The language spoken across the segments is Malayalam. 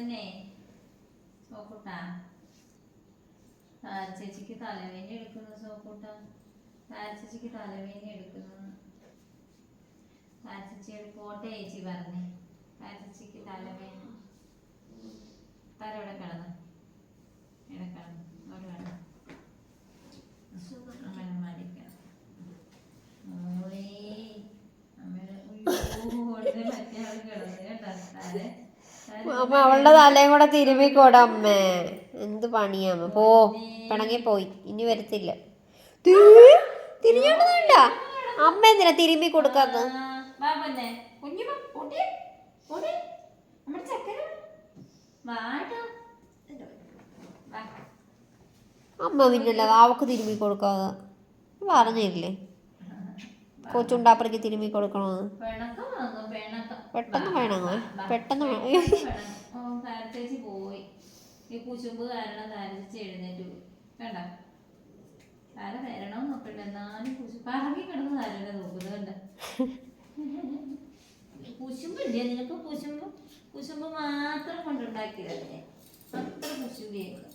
പിന്നെ സോക്കൂട്ടാ ചേച്ചിക്ക് തലവേദന എടുക്കുന്നു. സോക്കൂട്ടാ ചേച്ചിക്ക് തലവേദന എടുക്കുന്നു. ചേച്ചിയോട് പോട്ടെ ചേച്ചി പറഞ്ഞേ. ചേച്ചിക്ക് തലവേദന. തല ഇവിടെ കിടന്നു, ഇവിടെ കിടന്നു, അവിടെ കിടന്നു. അമ്മേനെ മടിക്കണം. മോളേ അമ്മേനെ മറ്റേ ആൾ കിടന്നു കേട്ടോ. അമ്മ അവളുടെ തലയും കൂടെ തിരുമ്മിക്കോടെ അമ്മേ. എന്ത് പണിയാമ്മ. പോ, പിണങ്ങി പോയി, ഇനി വരത്തില്ല. തിരിഞ്ഞോണ്ടല്ല അമ്മ എന്തിനാ തിരുമ്മി കൊടുക്കാത്ത? അമ്മ പിന്നല്ല അവക്ക് തിരുമ്മി കൊടുക്കാതെ പറഞ്ഞില്ലേ കൊച്ചുണ്ടാപ്പറയ്ക്ക് തിരുമ്മി കൊടുക്കണമെന്ന്. പെട്ടെന്ന് വേണങ്ങോ, പെട്ടെന്ന് ചേച്ചി പോയി. ഈ കുശുമ്പ് കാരണം താരച്ചേച്ചി എഴുന്നേറ്റ് പോയി. വേണ്ട താര തരണം നോക്കണ്ട, എന്നാലും കറങ്ങി കിടന്ന് താരനെ നോക്കുന്നത് കണ്ട. കുശുമ്പില്ലേ നിനക്ക്? കുശുമ്പ് മാത്രം കൊണ്ടുണ്ടാക്കിയതല്ലേ, അത്ര കുശുമ്പിയായിരുന്നു.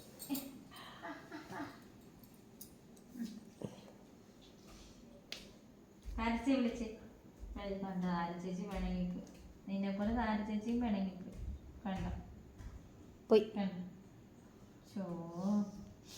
താരച്ചി വിളിച്ച് കണ്ട. താരച്ചേച്ചി പിണങ്ങിക്ക്, നിന്നെ പോലെ താരച്ചേച്ചിയും പിണങ്ങിക്ക്. കണ്ട പോയി. ഷോ